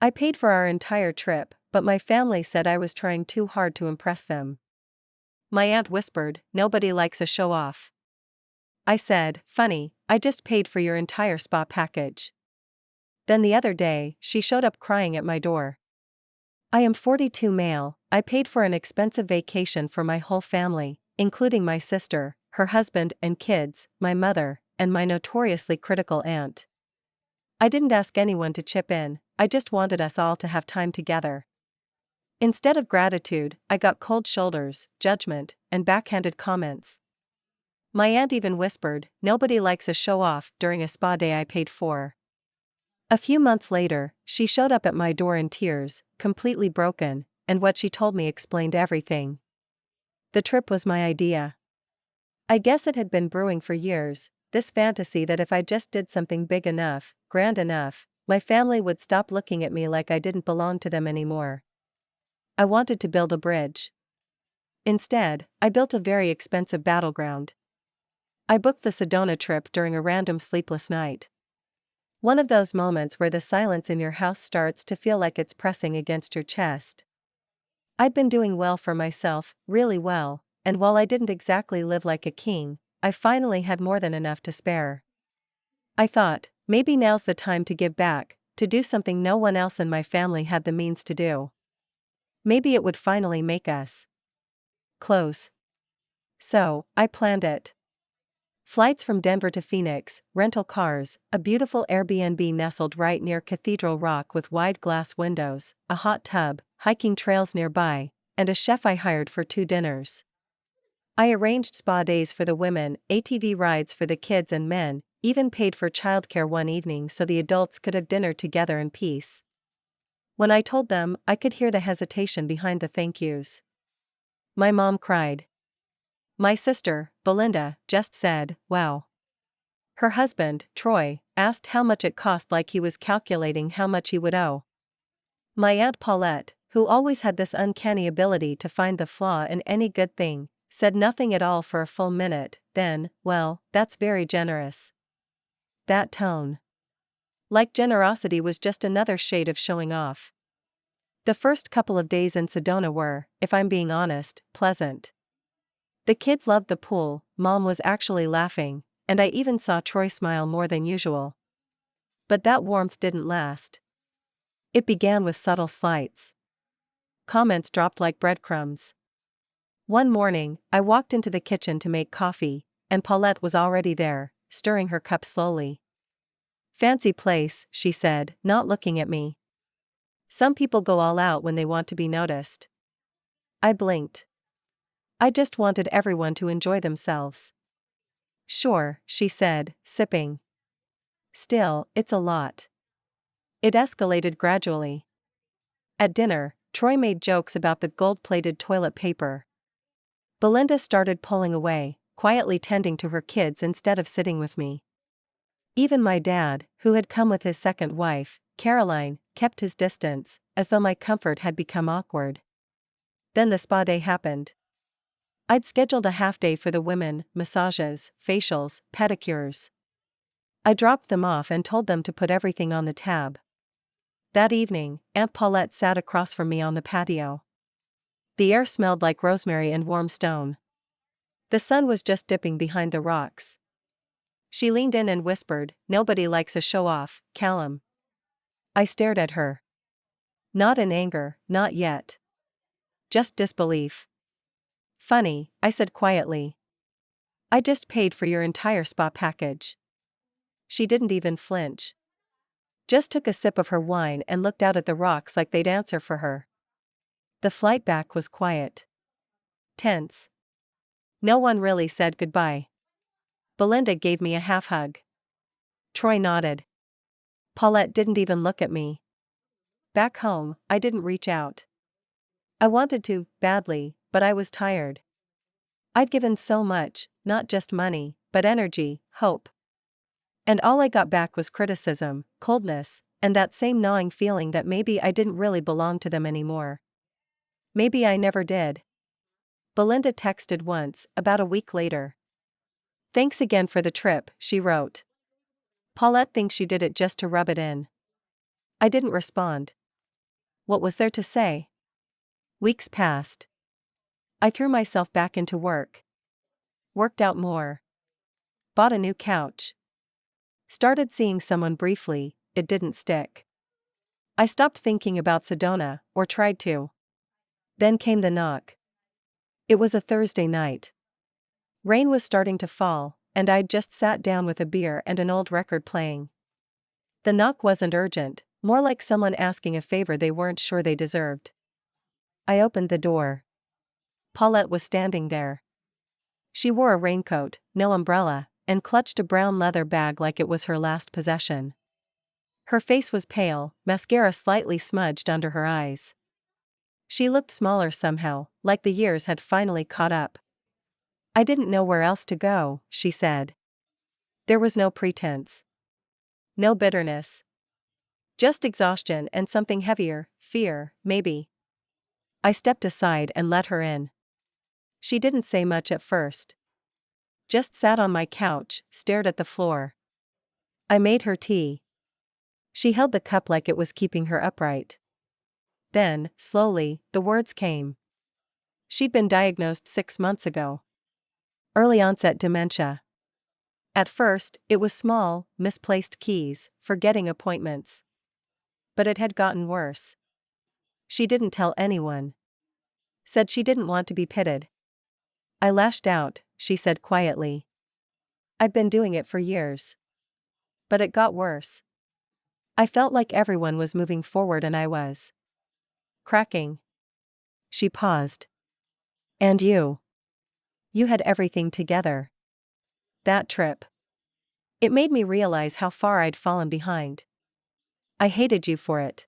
I paid for our entire trip, but my family said I was trying too hard to impress them. My aunt whispered, "Nobody likes a show-off." I said, "Funny, I just paid for your entire spa package." Then the other day, she showed up crying at my door. I am 42 male, I paid for an expensive vacation for my whole family, including my sister, her husband and kids, my mother, and my notoriously critical aunt. I didn't ask anyone to chip in, I just wanted us all to have time together. Instead of gratitude, I got cold shoulders, judgment, and backhanded comments. My aunt even whispered, "Nobody likes a show-off," during a spa day I paid for. A few months later, she showed up at my door in tears, completely broken, and what she told me explained everything. The trip was my idea. I guess it had been brewing for years, this fantasy that if I just did something big enough, grand enough, my family would stop looking at me like I didn't belong to them anymore. I wanted to build a bridge. Instead, I built a very expensive battleground. I booked the Sedona trip during a random sleepless night. One of those moments where the silence in your house starts to feel like it's pressing against your chest. I'd been doing well for myself, really well, and while I didn't exactly live like a king, I finally had more than enough to spare. I thought, maybe now's the time to give back, to do something no one else in my family had the means to do. Maybe it would finally make us close. So, I planned it. Flights from Denver to Phoenix, rental cars, a beautiful Airbnb nestled right near Cathedral Rock with wide glass windows, a hot tub, hiking trails nearby, and a chef I hired for 2 dinners. I arranged spa days for the women, ATV rides for the kids and men, even paid for childcare one evening so the adults could have dinner together in peace. When I told them, I could hear the hesitation behind the thank yous. My mom cried. My sister, Belinda, just said, "Wow." Her husband, Troy, asked how much it cost like he was calculating how much he would owe. My Aunt Paulette, who always had this uncanny ability to find the flaw in any good thing, said nothing at all for a full minute, then, "Well, that's very generous." That tone. Like generosity was just another shade of showing off. The first couple of days in Sedona were, if I'm being honest, pleasant. The kids loved the pool, Mom was actually laughing, and I even saw Troy smile more than usual. But that warmth didn't last. It began with subtle slights. Comments dropped like breadcrumbs. One morning, I walked into the kitchen to make coffee, and Paulette was already there, stirring her cup slowly. "Fancy place," she said, not looking at me. "Some people go all out when they want to be noticed." I blinked. I just wanted everyone to enjoy themselves. "Sure," she said, sipping. "Still, it's a lot." It escalated gradually. At dinner, Troy made jokes about the gold-plated toilet paper. Belinda started pulling away, quietly tending to her kids instead of sitting with me. Even my dad, who had come with his second wife, Caroline, kept his distance, as though my comfort had become awkward. Then the spa day happened. I'd scheduled a half-day for the women, massages, facials, pedicures. I dropped them off and told them to put everything on the tab. That evening, Aunt Paulette sat across from me on the patio. The air smelled like rosemary and warm stone. The sun was just dipping behind the rocks. She leaned in and whispered, "Nobody likes a show-off, Callum." I stared at her. Not in anger, not yet. Just disbelief. "Funny," I said quietly. "I just paid for your entire spa package." She didn't even flinch. Just took a sip of her wine and looked out at the rocks like they'd answer for her. The flight back was quiet. Tense. No one really said goodbye. Belinda gave me a half-hug. Troy nodded. Paulette didn't even look at me. Back home, I didn't reach out. I wanted to, badly, but I was tired. I'd given so much, not just money, but energy, hope. And all I got back was criticism, coldness, and that same gnawing feeling that maybe I didn't really belong to them anymore. Maybe I never did. Belinda texted once, about a week later. "Thanks again for the trip," she wrote. "Paulette thinks you did it just to rub it in." I didn't respond. What was there to say? Weeks passed. I threw myself back into work. Worked out more. Bought a new couch. Started seeing someone briefly, it didn't stick. I stopped thinking about Sedona, or tried to. Then came the knock. It was a Thursday night. Rain was starting to fall, and I'd just sat down with a beer and an old record playing. The knock wasn't urgent, more like someone asking a favor they weren't sure they deserved. I opened the door. Paulette was standing there. She wore a raincoat, no umbrella, and clutched a brown leather bag like it was her last possession. Her face was pale, mascara slightly smudged under her eyes. She looked smaller somehow, like the years had finally caught up. "I didn't know where else to go," she said. There was no pretense. No bitterness. Just exhaustion and something heavier, fear, maybe. I stepped aside and let her in. She didn't say much at first. Just sat on my couch, stared at the floor. I made her tea. She held the cup like it was keeping her upright. Then, slowly, the words came. She'd been diagnosed 6 months ago. Early onset dementia. At first, it was small, misplaced keys, forgetting appointments. But it had gotten worse. She didn't tell anyone. Said she didn't want to be pitted. I lashed out, she said quietly. I'd been doing it for years. But it got worse. I felt like everyone was moving forward and I was cracking. She paused. And you? You had everything together. That trip. It made me realize how far I'd fallen behind. I hated you for it.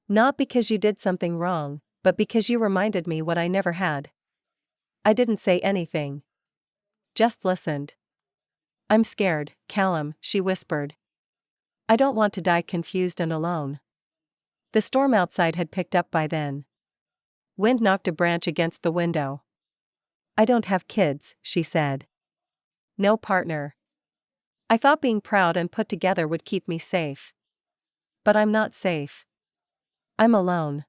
Not because you did something wrong, but because you reminded me what I never had. I didn't say anything. Just listened. I'm scared, Callum, she whispered. I don't want to die confused and alone. The storm outside had picked up by then. Wind knocked a branch against the window. I don't have kids, she said. No partner. I thought being proud and put together would keep me safe. But I'm not safe. I'm alone.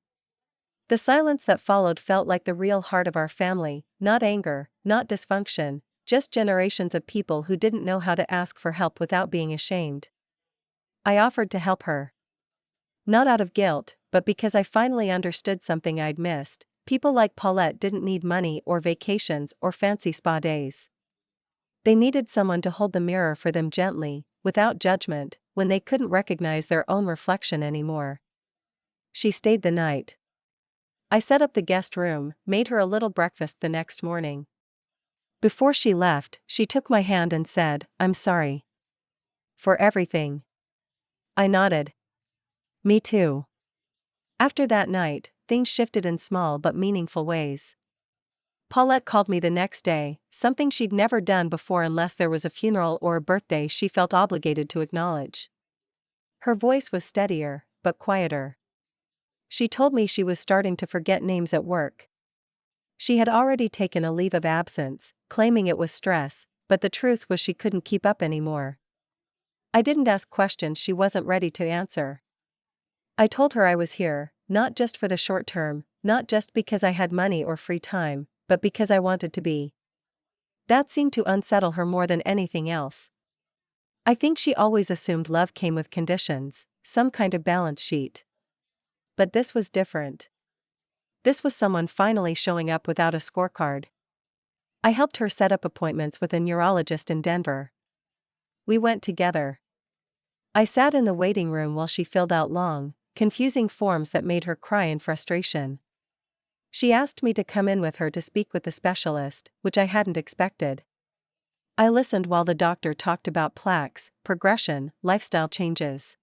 The silence that followed felt like the real heart of our family, not anger, not dysfunction, just generations of people who didn't know how to ask for help without being ashamed. I offered to help her. Not out of guilt, but because I finally understood something I'd missed. People like Paulette didn't need money or vacations or fancy spa days. They needed someone to hold the mirror for them gently, without judgment, when they couldn't recognize their own reflection anymore. She stayed the night. I set up the guest room, made her a little breakfast the next morning. Before she left, she took my hand and said, "I'm sorry. For everything." I nodded. Me too. After that night, things shifted in small but meaningful ways. Paulette called me the next day, something she'd never done before unless there was a funeral or a birthday she felt obligated to acknowledge. Her voice was steadier, but quieter. She told me she was starting to forget names at work. She had already taken a leave of absence, claiming it was stress, but the truth was she couldn't keep up anymore. I didn't ask questions she wasn't ready to answer. I told her I was here, not just for the short term, not just because I had money or free time, but because I wanted to be. That seemed to unsettle her more than anything else. I think she always assumed love came with conditions, some kind of balance sheet. But this was different. This was someone finally showing up without a scorecard. I helped her set up appointments with a neurologist in Denver. We went together. I sat in the waiting room while she filled out long, confusing forms that made her cry in frustration. She asked me to come in with her to speak with the specialist, which I hadn't expected. I listened while the doctor talked about plaques, progression, lifestyle changes.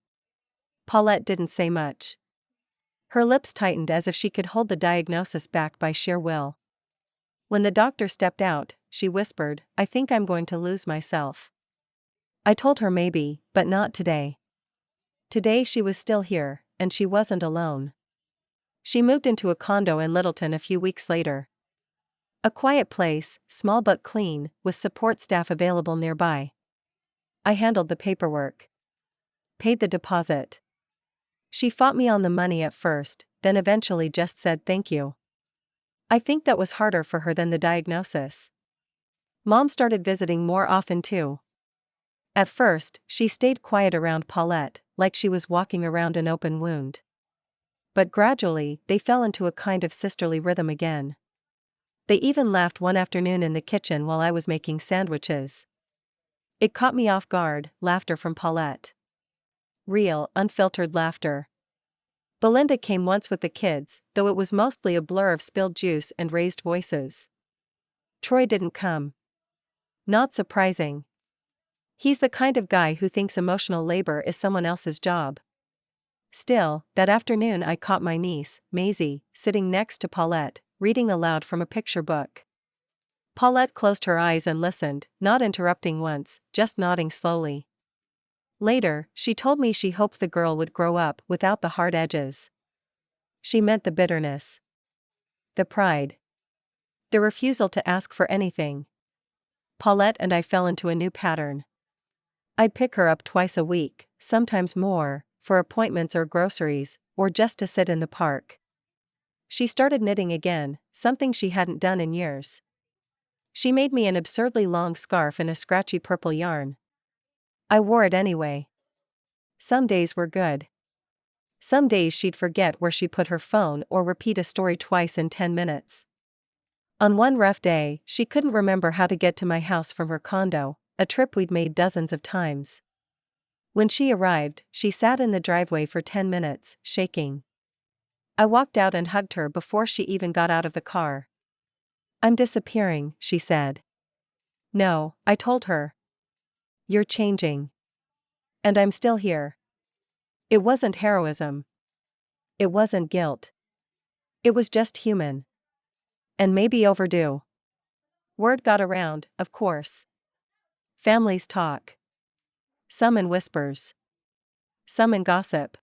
Paulette didn't say much. Her lips tightened as if she could hold the diagnosis back by sheer will. When the doctor stepped out, she whispered, "I think I'm going to lose myself." I told her maybe, but not today. Today she was still here, and she wasn't alone. She moved into a condo in Littleton a few weeks later. A quiet place, small but clean, with support staff available nearby. I handled the paperwork. Paid the deposit. She fought me on the money at first, then eventually just said thank you. I think that was harder for her than the diagnosis. Mom started visiting more often too. At first, she stayed quiet around Paulette, like she was walking around an open wound. But gradually, they fell into a kind of sisterly rhythm again. They even laughed one afternoon in the kitchen while I was making sandwiches. It caught me off guard, laughter from Paulette. Real, unfiltered laughter. Belinda came once with the kids, though it was mostly a blur of spilled juice and raised voices. Troy didn't come. Not surprising. He's the kind of guy who thinks emotional labor is someone else's job. Still, that afternoon I caught my niece, Maisie, sitting next to Paulette, reading aloud from a picture book. Paulette closed her eyes and listened, not interrupting once, just nodding slowly. Later, she told me she hoped the girl would grow up without the hard edges. She meant the bitterness. The pride. The refusal to ask for anything. Paulette and I fell into a new pattern. I'd pick her up twice a week, sometimes more, for appointments or groceries, or just to sit in the park. She started knitting again, something she hadn't done in years. She made me an absurdly long scarf in a scratchy purple yarn. I wore it anyway. Some days were good. Some days she'd forget where she put her phone or repeat a story twice in 10 minutes. On one rough day, she couldn't remember how to get to my house from her condo, a trip we'd made dozens of times. When she arrived, she sat in the driveway for 10 minutes, shaking. I walked out and hugged her before she even got out of the car. "I'm disappearing," she said. "No," I told her. "You're changing. And I'm still here." It wasn't heroism. It wasn't guilt. It was just human. And maybe overdue. Word got around, of course. Families talk. Some in whispers. Some in gossip.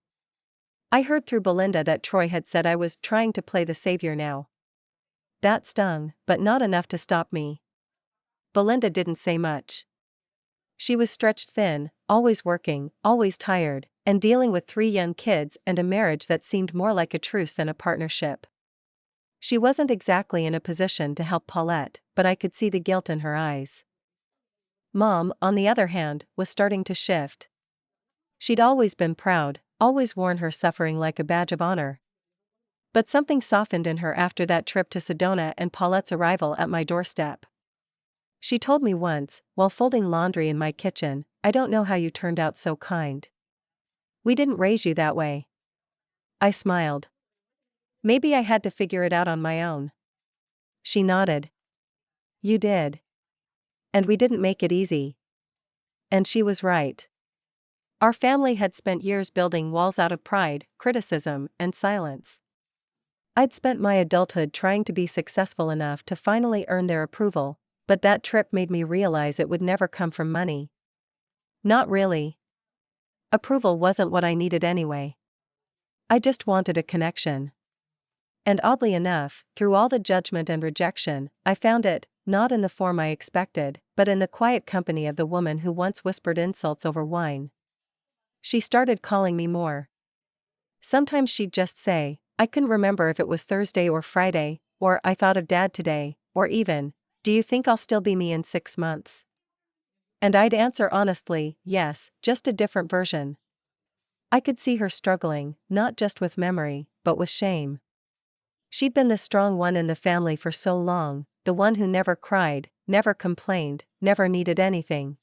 I heard through Belinda that Troy had said I was trying to play the savior now. That stung, but not enough to stop me. Belinda didn't say much. She was stretched thin, always working, always tired, and dealing with 3 young kids and a marriage that seemed more like a truce than a partnership. She wasn't exactly in a position to help Paulette, but I could see the guilt in her eyes. Mom, on the other hand, was starting to shift. She'd always been proud, always worn her suffering like a badge of honor. But something softened in her after that trip to Sedona and Paulette's arrival at my doorstep. She told me once, while folding laundry in my kitchen, "I don't know how you turned out so kind. We didn't raise you that way." I smiled. Maybe I had to figure it out on my own. She nodded. "You did. And we didn't make it easy." And she was right. Our family had spent years building walls out of pride, criticism, and silence. I'd spent my adulthood trying to be successful enough to finally earn their approval, but that trip made me realize it would never come from money. Not really. Approval wasn't what I needed anyway. I just wanted a connection. And oddly enough, through all the judgment and rejection, I found it, not in the form I expected, but in the quiet company of the woman who once whispered insults over wine. She started calling me more. Sometimes she'd just say, "I couldn't remember if it was Thursday or Friday," or "I thought of Dad today," or even, "Do you think I'll still be me in 6 months?" And I'd answer honestly, yes, just a different version. I could see her struggling, not just with memory, but with shame. She'd been the strong one in the family for so long, the one who never cried, never complained, never needed anything.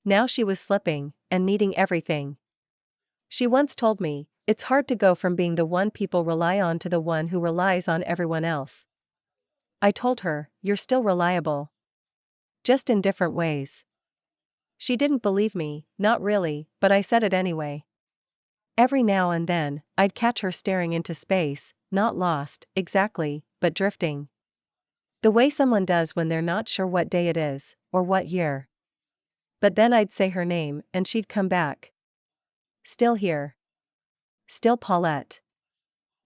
Now she was slipping, and needing everything. She once told me, "It's hard to go from being the one people rely on to the one who relies on everyone else." I told her, "You're still reliable. Just in different ways." She didn't believe me, not really, but I said it anyway. Every now and then, I'd catch her staring into space, not lost, exactly, but drifting. The way someone does when they're not sure what day it is, or what year. But then I'd say her name, and she'd come back. Still here. Still Paulette.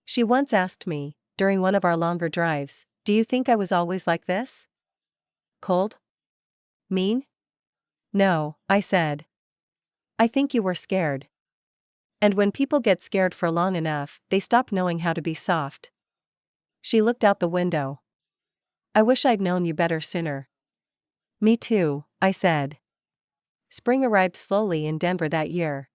She once asked me, during one of our longer drives, "Do you think I was always like this? Cold? Mean?" "No," I said. "I think you were scared." And when people get scared for long enough, they stop knowing how to be soft. She looked out the window. I wish I'd known you better sooner. Me too, I said. Spring arrived slowly in Denver that year.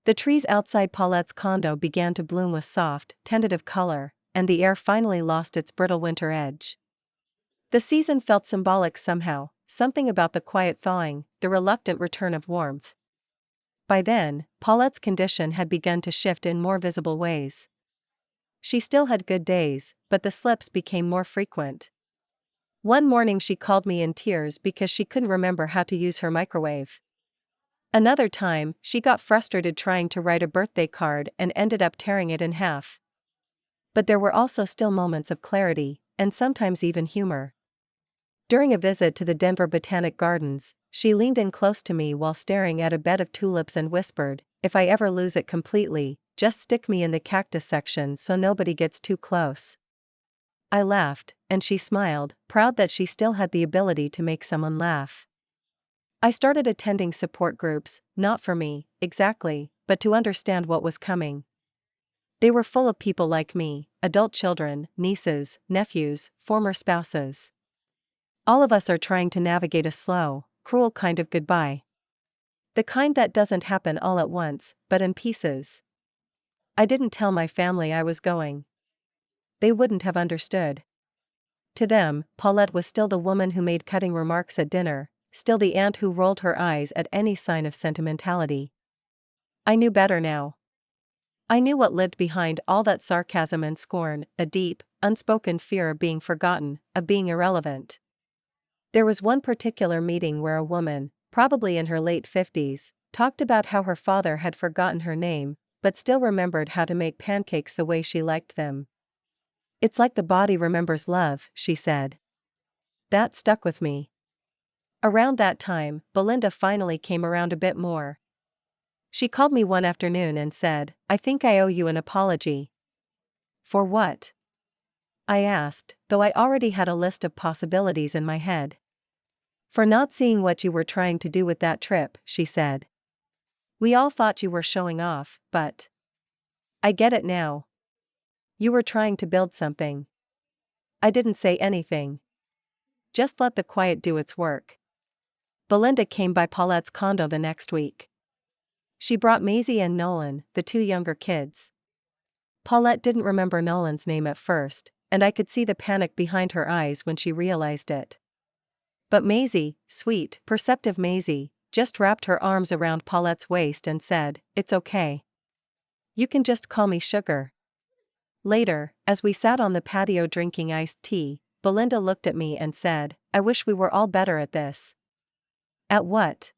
The trees outside Paulette's condo began to bloom with soft, tentative color, and the air finally lost its brittle winter edge. The season felt symbolic somehow, something about the quiet thawing, the reluctant return of warmth. By then, Paulette's condition had begun to shift in more visible ways. She still had good days, but the slips became more frequent. One morning she called me in tears because she couldn't remember how to use her microwave. Another time, she got frustrated trying to write a birthday card and ended up tearing it in half. But there were also still moments of clarity, and sometimes even humor. During a visit to the Denver Botanic Gardens, she leaned in close to me while staring at a bed of tulips and whispered, "If I ever lose it completely, just stick me in the cactus section so nobody gets too close." I laughed, and she smiled, proud that she still had the ability to make someone laugh. I started attending support groups, not for me, exactly, but to understand what was coming. They were full of people like me, adult children, nieces, nephews, former spouses. All of us are trying to navigate a slow, cruel kind of goodbye. The kind that doesn't happen all at once, but in pieces. I didn't tell my family I was going. They wouldn't have understood. To them, Paulette was still the woman who made cutting remarks at dinner, still the aunt who rolled her eyes at any sign of sentimentality. I knew better now. I knew what lived behind all that sarcasm and scorn, a deep, unspoken fear of being forgotten, of being irrelevant. There was one particular meeting where a woman, probably in her late 50s, talked about how her father had forgotten her name, but still remembered how to make pancakes the way she liked them. "It's like the body remembers love," she said. That stuck with me. Around that time, Belinda finally came around a bit more. She called me one afternoon and said, "I think I owe you an apology." "For what?" I asked, though I already had a list of possibilities in my head. "For not seeing what you were trying to do with that trip," she said. "We all thought you were showing off, but I get it now. You were trying to build something." I didn't say anything. Just let the quiet do its work. Belinda came by Paulette's condo the next week. She brought Maisie and Nolan, the two younger kids. Paulette didn't remember Nolan's name at first, and I could see the panic behind her eyes when she realized it. But Maisie, sweet, perceptive Maisie, just wrapped her arms around Paulette's waist and said, "It's okay. You can just call me Sugar." Later, as we sat on the patio drinking iced tea, Belinda looked at me and said, "I wish we were all better at this." "At what?"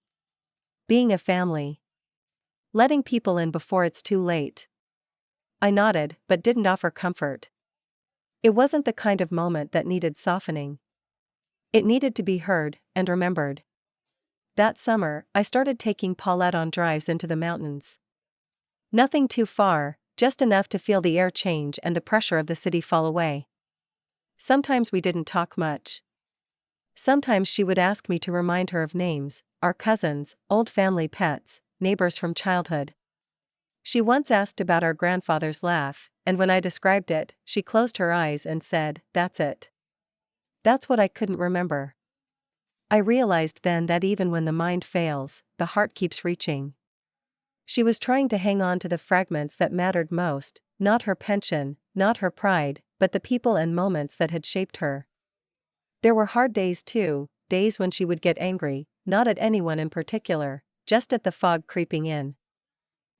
"Being a family. Letting people in before it's too late." I nodded, but didn't offer comfort. It wasn't the kind of moment that needed softening. It needed to be heard and remembered. That summer, I started taking Paulette on drives into the mountains. Nothing too far, just enough to feel the air change and the pressure of the city fall away. Sometimes we didn't talk much. Sometimes she would ask me to remind her of names, our cousins, old family pets, neighbors from childhood. She once asked about our grandfather's laugh, and when I described it, she closed her eyes and said, "That's it." That's what I couldn't remember. I realized then that even when the mind fails, the heart keeps reaching. She was trying to hang on to the fragments that mattered most, not her pension, not her pride, but the people and moments that had shaped her. There were hard days too, days when she would get angry, not at anyone in particular, just at the fog creeping in.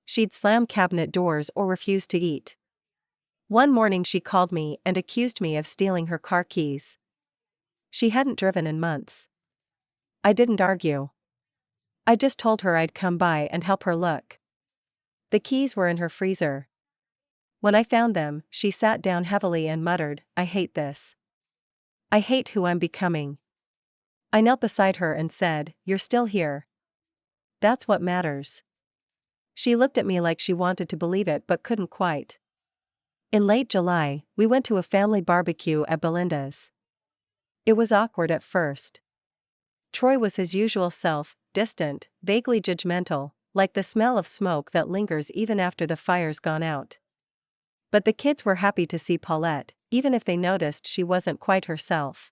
She'd slam cabinet doors or refuse to eat. One morning she called me and accused me of stealing her car keys. She hadn't driven in months. I didn't argue. I just told her I'd come by and help her look. The keys were in her freezer. When I found them, she sat down heavily and muttered, "I hate this. I hate who I'm becoming." I knelt beside her and said, "You're still here. That's what matters." She looked at me like she wanted to believe it but couldn't quite. In late July, we went to a family barbecue at Belinda's. It was awkward at first. Troy was his usual self, distant, vaguely judgmental, like the smell of smoke that lingers even after the fire's gone out. But the kids were happy to see Paulette, even if they noticed she wasn't quite herself.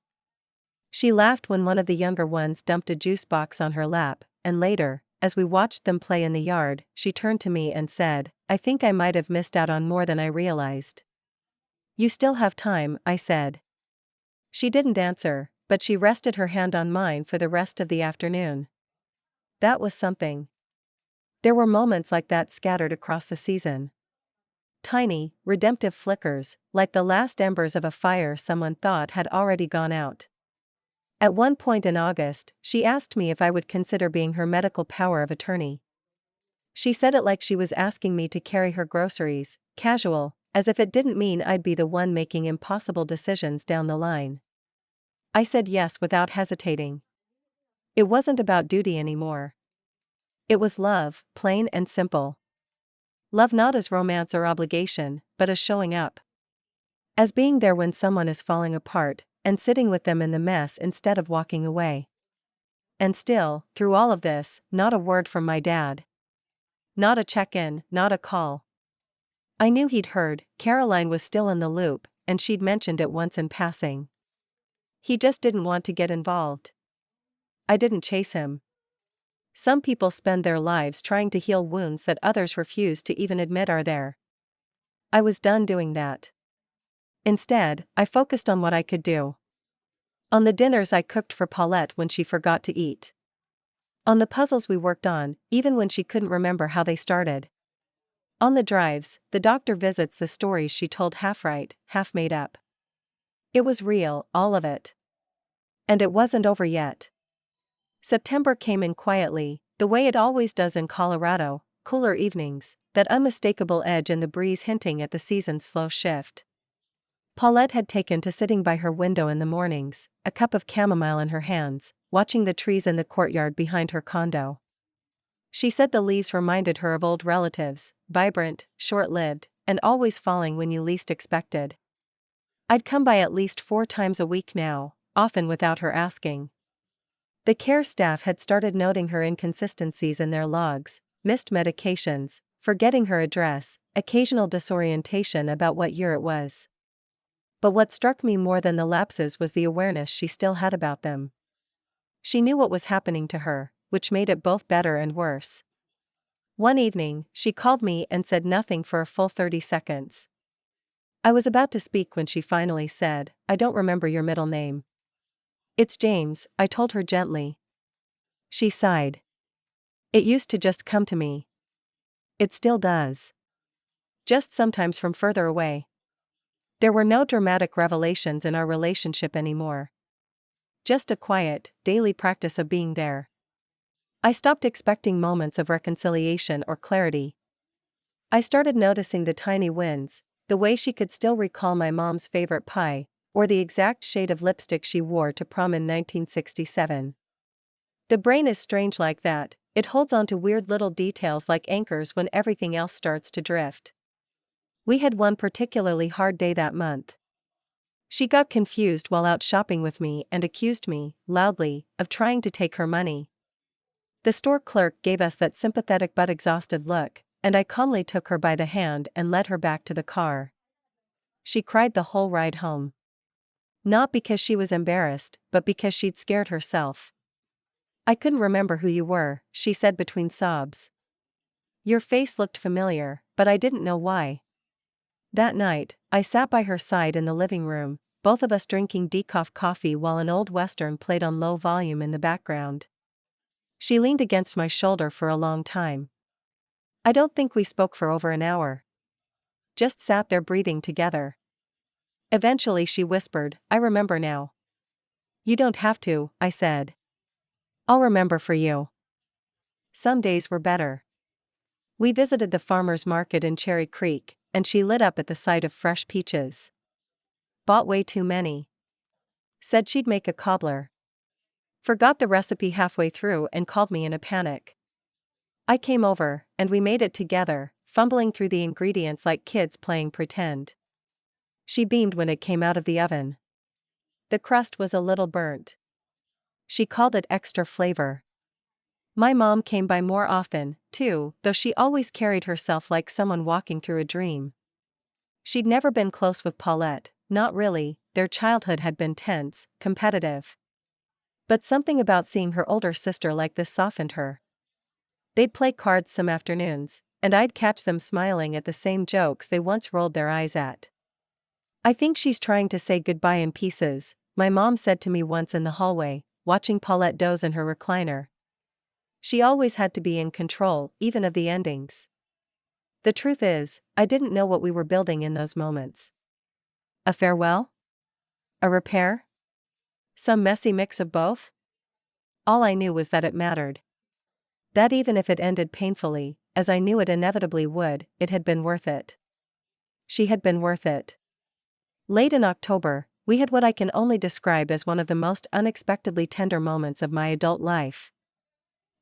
She laughed when one of the younger ones dumped a juice box on her lap, and later, as we watched them play in the yard, she turned to me and said, "I think I might have missed out on more than I realized." "You still have time," I said. She didn't answer, but she rested her hand on mine for the rest of the afternoon. That was something. There were moments like that scattered across the season. Tiny, redemptive flickers, like the last embers of a fire someone thought had already gone out. At one point in August, she asked me if I would consider being her medical power of attorney. She said it like she was asking me to carry her groceries, casual, as if it didn't mean I'd be the one making impossible decisions down the line. I said yes without hesitating. It wasn't about duty anymore. It was love, plain and simple. Love not as romance or obligation, but as showing up. As being there when someone is falling apart, and sitting with them in the mess instead of walking away. And still, through all of this, not a word from my dad. Not a check-in, not a call. I knew he'd heard, Caroline was still in the loop, and she'd mentioned it once in passing. He just didn't want to get involved. I didn't chase him. Some people spend their lives trying to heal wounds that others refuse to even admit are there. I was done doing that. Instead, I focused on what I could do. On the dinners I cooked for Paulette when she forgot to eat. On the puzzles we worked on, even when she couldn't remember how they started. On the drives, the doctor visits, the stories she told half right, half made up. It was real, all of it. And it wasn't over yet. September came in quietly, the way it always does in Colorado, cooler evenings, that unmistakable edge in the breeze hinting at the season's slow shift. Paulette had taken to sitting by her window in the mornings, a cup of chamomile in her hands, watching the trees in the courtyard behind her condo. She said the leaves reminded her of old relatives, vibrant, short-lived, and always falling when you least expected. I'd come by at least 4 times a week now, often without her asking. The care staff had started noting her inconsistencies in their logs, missed medications, forgetting her address, occasional disorientation about what year it was. But what struck me more than the lapses was the awareness she still had about them. She knew what was happening to her, which made it both better and worse. One evening, she called me and said nothing for a full 30 seconds. I was about to speak when she finally said, "I don't remember your middle name." "It's James," I told her gently. She sighed. "It used to just come to me. It still does. Just sometimes from further away." There were no dramatic revelations in our relationship anymore. Just a quiet, daily practice of being there. I stopped expecting moments of reconciliation or clarity. I started noticing the tiny wins, the way she could still recall my mom's favorite pie, or the exact shade of lipstick she wore to prom in 1967. The brain is strange like that, it holds on to weird little details like anchors when everything else starts to drift. We had one particularly hard day that month. She got confused while out shopping with me and accused me, loudly, of trying to take her money. The store clerk gave us that sympathetic but exhausted look, and I calmly took her by the hand and led her back to the car. She cried the whole ride home. Not because she was embarrassed, but because she'd scared herself. "I couldn't remember who you were," she said between sobs. "Your face looked familiar, but I didn't know why." That night, I sat by her side in the living room, both of us drinking decaf coffee while an old western played on low volume in the background. She leaned against my shoulder for a long time. I don't think we spoke for over an hour. Just sat there breathing together. Eventually she whispered, "I remember now." "You don't have to," I said. "I'll remember for you." Some days were better. We visited the farmer's market in Cherry Creek, and she lit up at the sight of fresh peaches. Bought way too many. Said she'd make a cobbler. Forgot the recipe halfway through and called me in a panic. I came over, and we made it together, fumbling through the ingredients like kids playing pretend. She beamed when it came out of the oven. The crust was a little burnt. She called it extra flavor. My mom came by more often, too, though she always carried herself like someone walking through a dream. She'd never been close with Paulette, not really, their childhood had been tense, competitive. But something about seeing her older sister like this softened her. They'd play cards some afternoons, and I'd catch them smiling at the same jokes they once rolled their eyes at. "I think she's trying to say goodbye in pieces," my mom said to me once in the hallway, watching Paulette doze in her recliner. She always had to be in control, even of the endings. The truth is, I didn't know what we were building in those moments. A farewell? A repair? Some messy mix of both? All I knew was that it mattered. That even if it ended painfully, as I knew it inevitably would, it had been worth it. She had been worth it. Late in October, we had what I can only describe as one of the most unexpectedly tender moments of my adult life.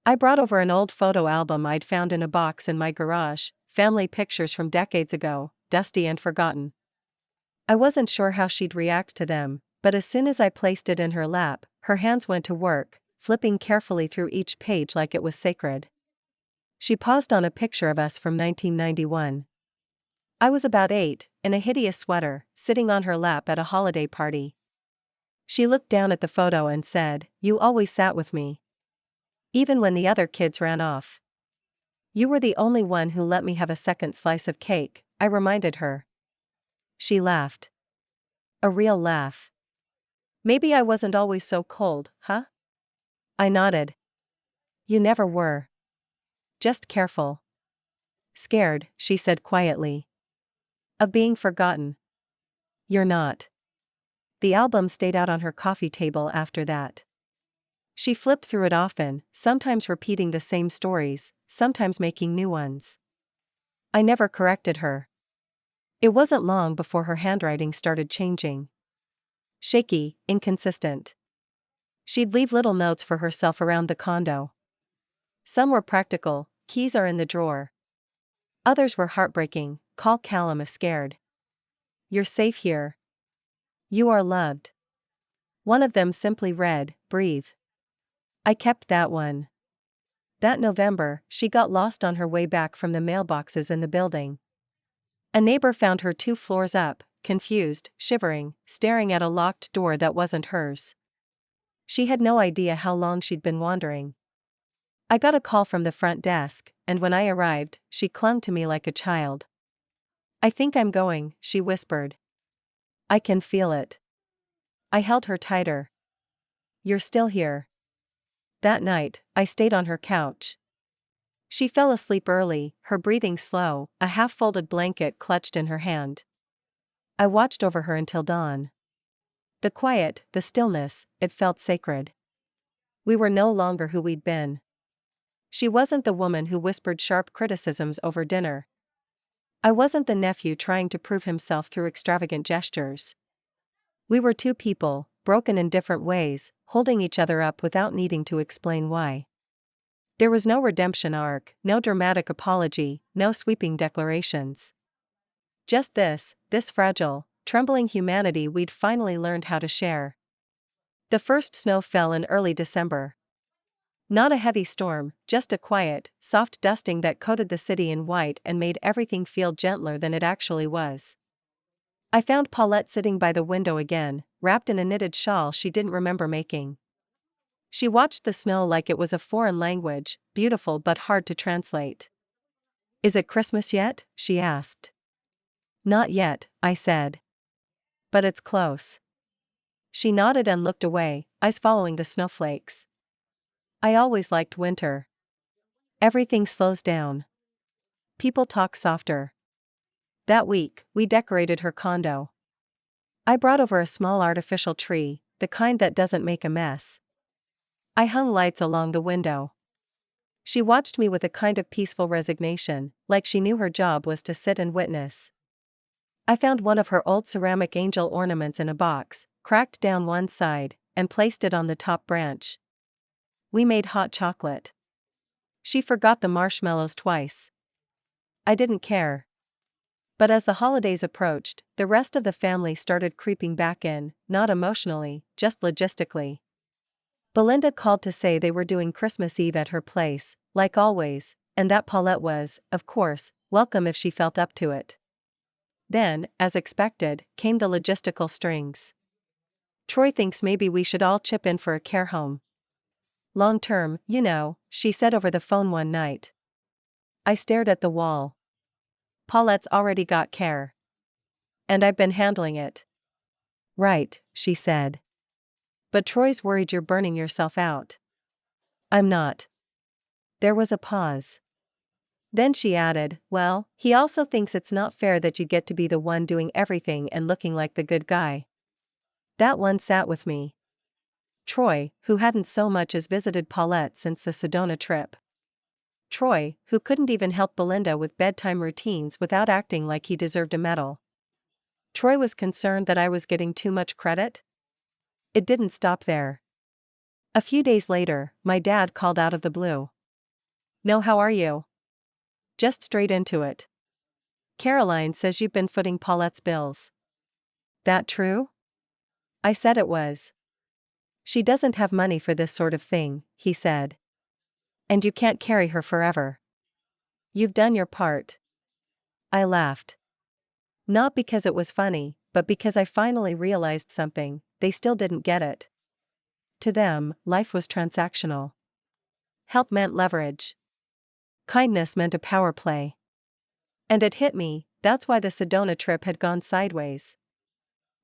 I brought over an old photo album I'd found in a box in my garage, family pictures from decades ago, dusty and forgotten. I wasn't sure how she'd react to them, but as soon as I placed it in her lap, her hands went to work, flipping carefully through each page like it was sacred. She paused on a picture of us from 1991. I was about 8, in a hideous sweater, sitting on her lap at a holiday party. She looked down at the photo and said, "You always sat with me. Even when the other kids ran off. You were the only one who let me have a second slice of cake," I reminded her. She laughed. A real laugh. "Maybe I wasn't always so cold, huh?" I nodded. "You never were. Just careful." "Scared," she said quietly. "Of being forgotten." "You're not." The album stayed out on her coffee table after that. She flipped through it often, sometimes repeating the same stories, sometimes making new ones. I never corrected her. It wasn't long before her handwriting started changing. Shaky, inconsistent. She'd leave little notes for herself around the condo. Some were practical, "Keys are in the drawer." Others were heartbreaking, "Call Callum if scared." "You're safe here. You are loved." One of them simply read, "Breathe." I kept that one. That November, she got lost on her way back from the mailboxes in the building. A neighbor found her 2 floors up, confused, shivering, staring at a locked door that wasn't hers. She had no idea how long she'd been wandering. I got a call from the front desk, and when I arrived, she clung to me like a child. "I think I'm going," she whispered. "I can feel it." I held her tighter. "You're still here." That night, I stayed on her couch. She fell asleep early, her breathing slow, a half-folded blanket clutched in her hand. I watched over her until dawn. The quiet, the stillness, it felt sacred. We were no longer who we'd been. She wasn't the woman who whispered sharp criticisms over dinner. I wasn't the nephew trying to prove himself through extravagant gestures. We were 2 people, broken in different ways, holding each other up without needing to explain why. There was no redemption arc, no dramatic apology, no sweeping declarations. Just this fragile, trembling humanity we'd finally learned how to share. The first snow fell in early December. Not a heavy storm, just a quiet, soft dusting that coated the city in white and made everything feel gentler than it actually was. I found Paulette sitting by the window again, wrapped in a knitted shawl she didn't remember making. She watched the snow like it was a foreign language, beautiful but hard to translate. "Is it Christmas yet?" she asked. "Not yet," I said. "But it's close." She nodded and looked away, eyes following the snowflakes. "I always liked winter. Everything slows down. People talk softer." That week, we decorated her condo. I brought over a small artificial tree, the kind that doesn't make a mess. I hung lights along the window. She watched me with a kind of peaceful resignation, like she knew her job was to sit and witness. I found one of her old ceramic angel ornaments in a box, cracked down one side, and placed it on the top branch. We made hot chocolate. She forgot the marshmallows twice. I didn't care. But as the holidays approached, the rest of the family started creeping back in, not emotionally, just logistically. Belinda called to say they were doing Christmas Eve at her place, like always, and that Paulette was, of course, welcome if she felt up to it. Then, as expected, came the logistical strings. Troy thinks maybe we should all chip in for a care home. Long term, you know, she said over the phone one night. I stared at the wall. Paulette's already got care. And I've been handling it. Right, she said. But Troy's worried you're burning yourself out. I'm not. There was a pause. Then she added, well, he also thinks it's not fair that you get to be the one doing everything and looking like the good guy. That one sat with me. Troy, who hadn't so much as visited Paulette since the Sedona trip. Troy, who couldn't even help Belinda with bedtime routines without acting like he deserved a medal. Troy was concerned that I was getting too much credit. It didn't stop there. A few days later, my dad called out of the blue. No, how are you? Just straight into it. Caroline says you've been footing Paulette's bills. That true? I said it was. She doesn't have money for this sort of thing, he said. And you can't carry her forever. You've done your part. I laughed. Not because it was funny, but because I finally realized something, they still didn't get it. To them, life was transactional. Help meant leverage. Kindness meant a power play. And it hit me, that's why the Sedona trip had gone sideways.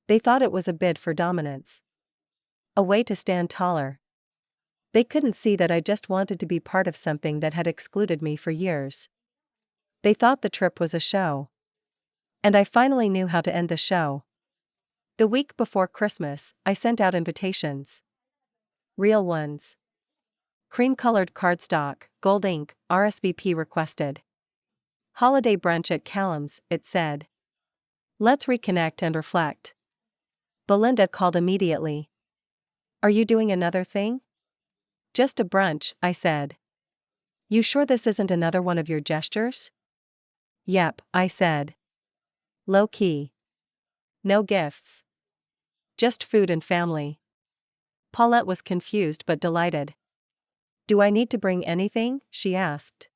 They thought it was a bid for dominance. A way to stand taller. They couldn't see that I just wanted to be part of something that had excluded me for years. They thought the trip was a show. And I finally knew how to end the show. The week before Christmas, I sent out invitations. Real ones. Cream-colored cardstock, gold ink, RSVP requested. Holiday brunch at Callum's, it said. Let's reconnect and reflect. Belinda called immediately. Are you doing another thing? Just a brunch, I said. You sure this isn't another one of your gestures? Yep, I said. Low key. No gifts. Just food and family. Paulette was confused but delighted. Do I need to bring anything? She asked.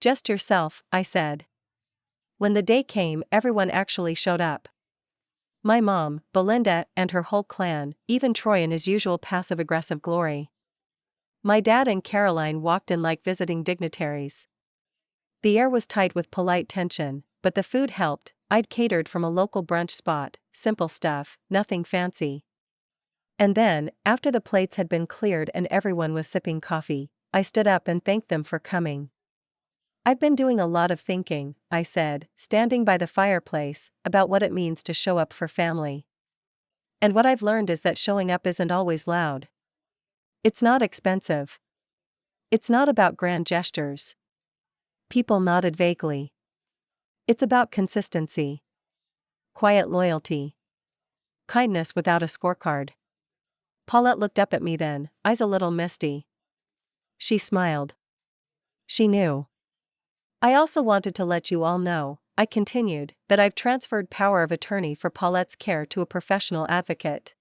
Just yourself, I said. When the day came, everyone actually showed up. My mom, Belinda, and her whole clan, even Troy in his usual passive-aggressive glory. My dad and Caroline walked in like visiting dignitaries. The air was tight with polite tension, but the food helped. I'd catered from a local brunch spot, simple stuff, nothing fancy. And then, after the plates had been cleared and everyone was sipping coffee, I stood up and thanked them for coming. I've been doing a lot of thinking, I said, standing by the fireplace, about what it means to show up for family. And what I've learned is that showing up isn't always loud. It's not expensive. It's not about grand gestures. People nodded vaguely. It's about consistency. Quiet loyalty. Kindness without a scorecard. Paulette looked up at me then, eyes a little misty. She smiled. She knew. I also wanted to let you all know, I continued, that I've transferred power of attorney for Paulette's care to a professional advocate.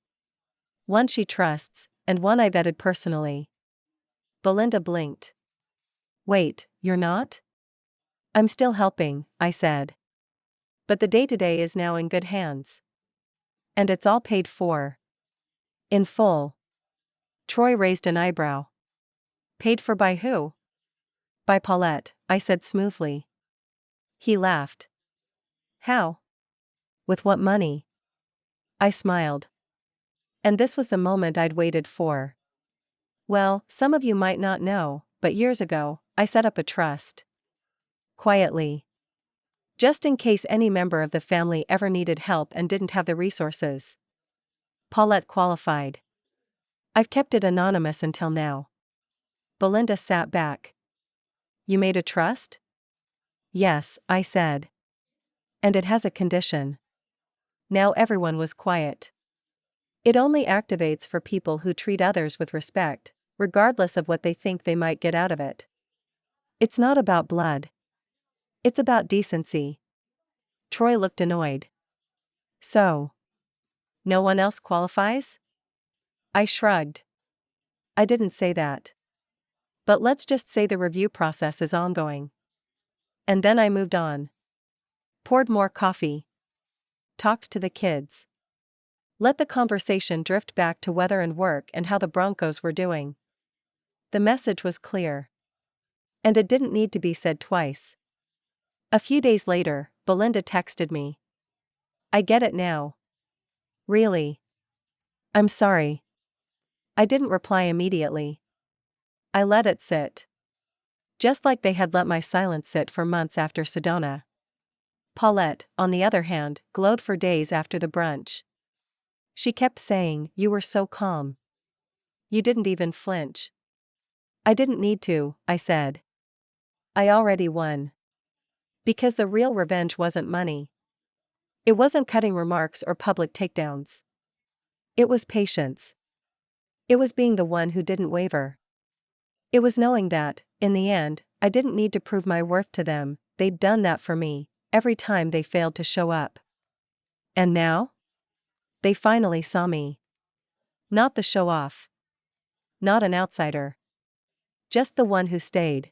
One she trusts, and one I vetted personally. Belinda blinked. Wait, you're not? I'm still helping, I said. But the day-to-day is now in good hands. And it's all paid for. In full. Troy raised an eyebrow. Paid for by who? By Paulette, I said smoothly. He laughed. How? With what money? I smiled. And this was the moment I'd waited for. Well, some of you might not know, but years ago, I set up a trust. Quietly. Just in case any member of the family ever needed help and didn't have the resources. Paulette qualified. I've kept it anonymous until now. Belinda sat back. You made a trust? Yes, I said. And it has a condition. Now everyone was quiet. It only activates for people who treat others with respect, regardless of what they think they might get out of it. It's not about blood. It's about decency. Troy looked annoyed. So? No one else qualifies? I shrugged. I didn't say that. But let's just say the review process is ongoing. And then I moved on. Poured more coffee. Talked to the kids. Let the conversation drift back to weather and work and how the Broncos were doing. The message was clear. And it didn't need to be said twice. A few days later, Belinda texted me. I get it now. Really? I'm sorry. I didn't reply immediately. I let it sit. Just like they had let my silence sit for months after Sedona. Paulette, on the other hand, glowed for days after the brunch. She kept saying, "You were so calm. You didn't even flinch." I didn't need to, I said. I already won. Because the real revenge wasn't money. It wasn't cutting remarks or public takedowns. It was patience. It was being the one who didn't waver. It was knowing that, in the end, I didn't need to prove my worth to them. They'd done that for me, every time they failed to show up. And now? They finally saw me. Not the show-off. Not an outsider. Just the one who stayed.